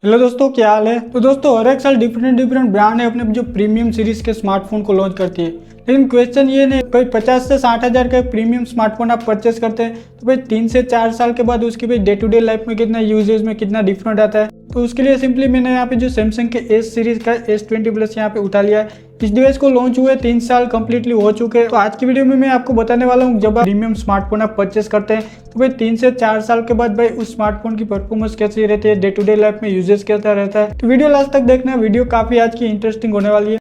Hello दोस्तों, क्या हाल है। तो दोस्तों, हर एक साल डिफरेंट ब्रांड है अपने जो प्रीमियम सीरीज के स्मार्टफोन को लॉन्च करती है। लेकिन क्वेश्चन ये नहीं, भाई 50 से 60 हज़ार का प्रीमियम स्मार्टफोन आप परचेस करते हैं तो भाई 3 से 4 साल के बाद उसकी भाई डे टू डे लाइफ में कितना यूजेज में कितना डिफरेंट आता है। तो उसके लिए सिंपली मैंने यहाँ पे जो सैमसंग के एस सीरीज का S20 प्लस यहाँ पे उठा लिया है। इस डिवाइस को लॉन्च हुए 3 साल कंप्लीटली हो चुके हैं। तो आज की वीडियो में मैं आपको बताने वाला हूँ, जब आप प्रीमियम स्मार्टफोन आप परचेस करते हैं तो भाई 3 से 4 साल के बाद भाई उस स्मार्टफोन की परफॉर्मेंस कैसी रहती है, डे टू डे लाइफ में यूजेस कैसा रहता है। तो वीडियो लास्ट तक देखना, वीडियो काफी आज की इंटरेस्टिंग होने वाली है।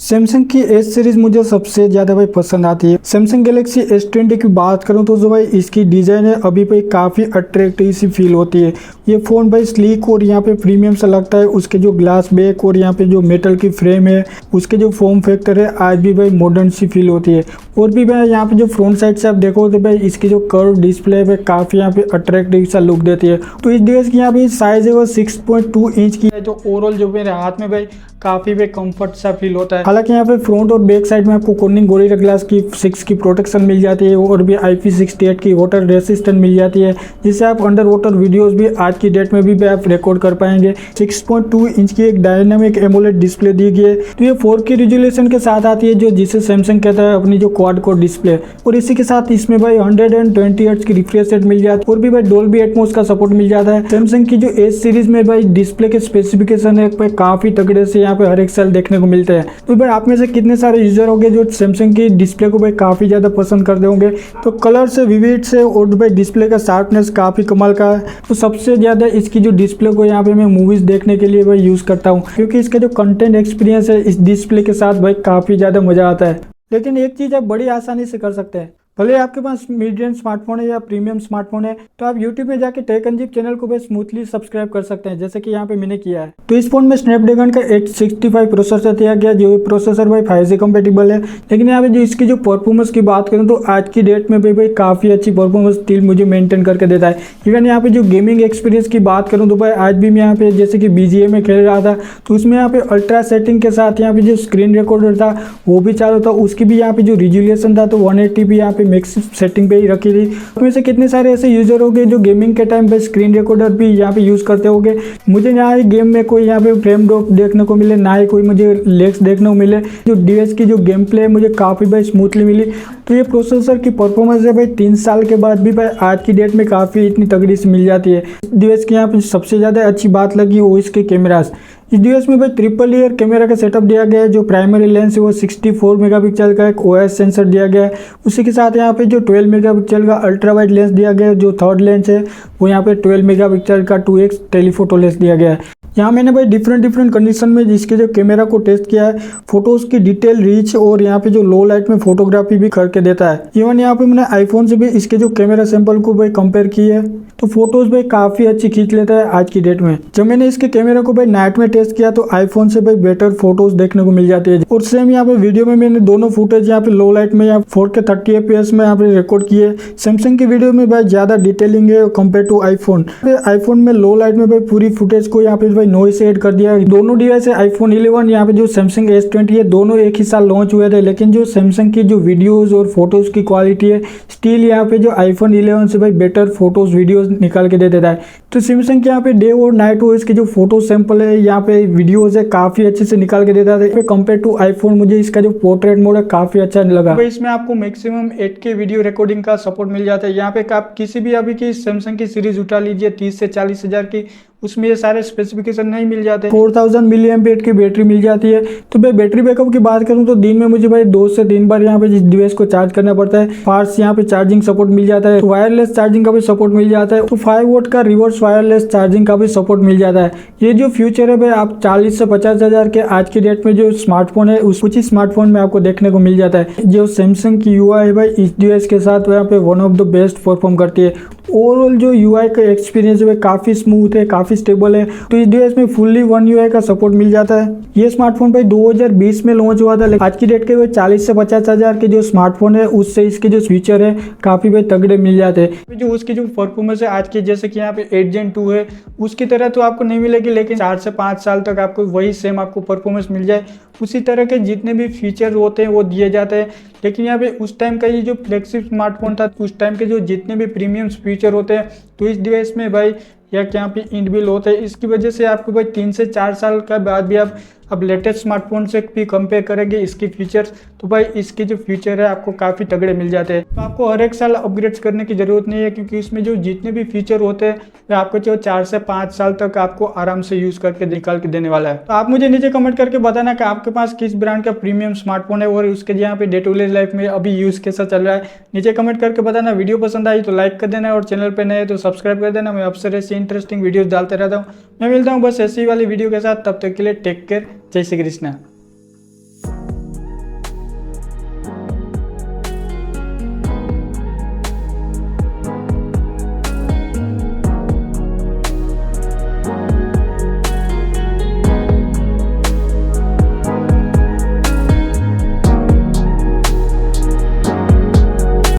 सैमसंग की एस सीरीज मुझे सबसे ज़्यादा भाई पसंद आती है। सैमसंग गैलेक्सी S20 की बात करूं तो जो भाई इसकी डिज़ाइन है अभी भाई काफ़ी अट्रैक्टिव सी फील होती है। ये फ़ोन भाई स्लीक और यहाँ पे प्रीमियम सा लगता है। उसके जो ग्लास बैक और यहाँ पे जो मेटल की फ्रेम है, उसके जो फॉर्म फैक्टर है आज भी भाई मॉडर्न सी फील होती है। और भी भाई यहाँ पे जो फ्रंट साइड से आप देखो तो भाई इसकी जो कर्व डिस्प्ले है काफ़ी यहाँ पे अट्रैक्टिव सा लुक देती है। तो इस डिवाइस की यहाँ पे साइज है वो 6.2 इंच की है, जो ओवरऑल जो मेरे हाथ में भाई काफ़ी भाई कंफर्ट सा फील होता है। हालांकि यहाँ पे फ्रंट और बैक साइड में आपको कॉर्निंग गोरिल्ला ग्लास की 6 की प्रोटेक्शन मिल जाती है और भी IP68 की वाटर रेसिस्टेंट मिल जाती है, जिससे आप अंडर वाटर वीडियोस भी आज की डेट में भी आप रिकॉर्ड कर पाएंगे। 6.2 इंच की एक डायनामिक एमोलेड डिस्प्ले दी गई है। तो ये 4K रिजोल्यूशन के साथ आती है, जो जिसे सैमसंग कहता है अपनी जो क्वाड कोर डिस्प्ले। और इसी के साथ इसमें भाई 120 हर्ट्ज की रिफ्रेश रेट मिल जाती है और भी भाई डोल्बी एटमॉस का सपोर्ट मिल जाता है। सैमसंग की जो एस सीरीज में भाई डिस्प्ले के स्पेसिफिकेशन है काफी तगड़े से यहाँ पे हर एक साल देखने को मिलते हैं। तो भाई आप में से कितने सारे यूजर होंगे जो सैमसंग की डिस्प्ले को भाई काफी ज्यादा पसंद करते होंगे। तो कलर से, विविड से और भाई डिस्प्ले का शार्पनेस काफी कमाल का है। तो सबसे ज्यादा इसकी जो डिस्प्ले को यहाँ पे मैं मूवीज देखने के लिए भाई यूज करता हूँ, क्योंकि इसका जो कंटेंट एक्सपीरियंस है इस डिस्प्ले के साथ भाई काफी ज्यादा मजा आता है। लेकिन एक चीज आप बड़ी आसानी से कर सकते हैं, भले आपके पास मिड रेंज स्मार्टफोन है या प्रीमियम स्मार्टफोन है, तो आप YouTube में जाके टेक एंड जिप चैनल को भी स्मूथली सब्सक्राइब कर सकते हैं, जैसे कि यहाँ पे मैंने किया है। तो इस फोन में स्नैपड्रैगन का 865 प्रोसेसर दिया गया, जो प्रोसेसर भाई 5G कंपेटिबल है। लेकिन यहाँ पे जो इसकी जो परफॉर्मेंस की बात करूँ तो आज की डेट में भाई काफ़ी अच्छी परफॉर्मेंस स्टिल मुझे मेंटेन करके देता है। इवन यहाँ पे जो गेमिंग एक्सपीरियंस की बात करूँ तो भाई आज भी मैं यहाँ पे जैसे कि BGA में खेल रहा था, तो उसमें यहाँ पे अल्ट्रा सेटिंग के साथ यहाँ पे जो स्क्रीन रिकॉर्डर था वो भी चालू था। उसकी भी यहाँ पे जो रिजोल्यूशन था तो 180 भी यहाँ पे मैक्स सेटिंग पे ही रखी थी। उसमें से कितने सारे ऐसे यूजर हो गए जो गेमिंग के टाइम पे स्क्रीन रिकॉर्डर भी यहाँ पे यूज करते होंगे। मुझे यहाँ गेम में कोई यहाँ पे फ्रेम ड्रॉप देखने को मिले, ना ही कोई मुझे लेग्स देखने को मिले। जो डिवाइस की जो गेम प्ले है मुझे काफ़ी भाई स्मूथली मिली। तो ये प्रोसेसर की परफॉर्मेंस है भाई 3 साल के बाद भी भाई आज की डेट में काफ़ी इतनी तगड़ी से मिल जाती है। डिवाइस की यहाँ पे सबसे ज़्यादा अच्छी बात लगी वो इसके कैमरास। इस डिवाइस में भाई ट्रिपल ईयर कैमरा का सेटअप दिया गया है। जो प्राइमरी लेंस है वो 64 मेगापिक्सल का एक OIS सेंसर दिया गया है। उसी के साथ यहाँ पे जो 12 मेगापिक्सल का अल्ट्रा वाइड लेंस दिया गया है। जो थर्ड लेंस है वो यहाँ पे 12 मेगापिक्सल का 2x टेलीफोटो लेंस दिया गया है। यहाँ मैंने भाई डिफरेंट कंडीशन में जिसके जो कैमरा को टेस्ट किया है, फोटोज की डिटेल, रीच और यहाँ पे जो लो लाइट में फोटोग्राफी भी करके देता है। इवन यहाँ पे मैंने आईफोन से भी इसके जो कैमरा सैंपल को भाई कंपेयर की है, तो फोटोज भाई काफी अच्छी खींच लेता है आज की डेट में। जब मैंने इसके कैमरा को भाई नाइट में टेस्ट किया तो आईफोन से भाई बेटर फोटोज देखने को मिल जाती है। और सेम यहाँ पे वीडियो में मैंने दोनों फुटेज यहाँ पे लो लाइट में या 4K 30 FPS में यहाँ पे रिकॉर्ड किए। सैमसंग की वीडियो में भाई ज्यादा डिटेलिंग है कंपेयर टू आईफोन। आईफोन में लो लाइट में भाई पूरी फुटेज को यहाँ पे नॉइस ऐड कर दिया। दोनों डिवाइस है आईफोन 11 यहाँ पे जो सैमसंग S20 है, दोनों एक ही साल लॉन्च हुए थे। लेकिन जो सैमसंग की जो वीडियोस और फोटोज की क्वालिटी है स्टिल यहाँ पे जो आईफोन 11 से भाई बेटर फोटोज वीडियोस निकाल के दे देता है। तो सैमसंग के यहाँ पे डे और नाइट हो इसके जो फोटो सैंपल है, यहाँ पे वीडियोज है काफी अच्छे से निकाल के देता है। कंपेयर टू आईफोन मुझे इसका जो पोर्ट्रेट मोड है काफी अच्छा लगा। तो इसमें आपको मैक्सिमम 8K वीडियो रिकॉर्डिंग का सपोर्ट मिल जाता है। यहाँ पे आप किसी भी अभी की सैमसंग की सीरीज उठा लीजिए 30 से 40 हज़ार की, उसमें ये सारे स्पेसिफिकेशन नहीं मिल जाते। 4000 mAh की बैटरी मिल जाती है। तो भाई बैटरी बैकअप की बात करूं तो दिन में मुझे भाई 2 से 3 बार यहाँ पे इस डिवाइस को चार्ज करना पड़ता है। फास्ट यहाँ पे चार्जिंग सपोर्ट मिल जाता है, वायरलेस चार्जिंग का भी सपोर्ट मिल जाता है। तो 5 वोल्ट का रिवर्स वायरलेस चार्जिंग का भी सपोर्ट मिल जाता है। ये जो फ्यूचर है भाई आप 40 से 50 हज़ार के आज की डेट में जो स्मार्टफोन है उस कुछ ही स्मार्टफोन में आपको देखने को मिल जाता है। जो सैमसंग की UI है भाई इस डिवाइस के साथ यहाँ पे one of the best perform करती है। ओवरऑल जो UI का एक्सपीरियंस है काफी स्मूथ है, काफी स्टेबल है। तो इस डिवाइस में फुल्ली वन UI का सपोर्ट मिल जाता है। ये स्मार्टफोन भाई 2020 में लॉन्च हुआ था, लेकिन आज की डेट के 40 से 50 हज़ार के जो स्मार्टफोन है उससे इसके जो फीचर है काफी भाई तगड़े मिल जाते हैं। जो उसकी जो परफॉर्मेंस है आज की, जैसे कि यहाँ पे 8 Gen 2 है, उसकी तरह तो आपको नहीं मिलेगी, लेकिन 4 से 5 साल तक आपको वही सेम आपको परफॉर्मेंस मिल जाए। उसी तरह के जितने भी फीचर होते हैं वो दिए जाते हैं। लेकिन यहाँ पे उस टाइम का ये जो फ्लैगशिप स्मार्टफोन था, उस टाइम के जो जितने भी प्रीमियम फीचर होते हैं तो इस डिवाइस में भाई या कि यहाँ पे इनबिल्ट होते हैं। इसकी वजह से आपको भाई 3 से 4 साल के बाद भी आप अब लेटेस्ट स्मार्टफोन से भी कंपेयर करेंगे इसके फीचर्स, तो भाई इसके जो फीचर है आपको काफ़ी तगड़े मिल जाते हैं। तो आपको हर एक साल अपग्रेड करने की ज़रूरत नहीं है, क्योंकि इसमें जो जितने भी फीचर होते हैं वो आपको जो 4 से 5 साल तक आपको आराम से यूज़ करके निकाल के देने वाला है। तो आप मुझे नीचे कमेंट करके बताना कि आपके पास किस ब्रांड का प्रीमियम स्मार्टफोन है और उसके यहाँ पे डे टू डे लाइफ में अभी यूज़ कैसा चल रहा है। नीचे कमेंट करके बताना। वीडियो पसंद आई तो लाइक कर देना और चैनल पर नए तो सब्सक्राइब कर देना। मैं अक्सर ऐसी इंटरेस्टिंग वीडियोस डालते रहता हूँ। मैं मिलता हूँ बस ऐसी वाली वीडियो के साथ, तब तक के लिए टेक केयर। जय श्री कृष्णा।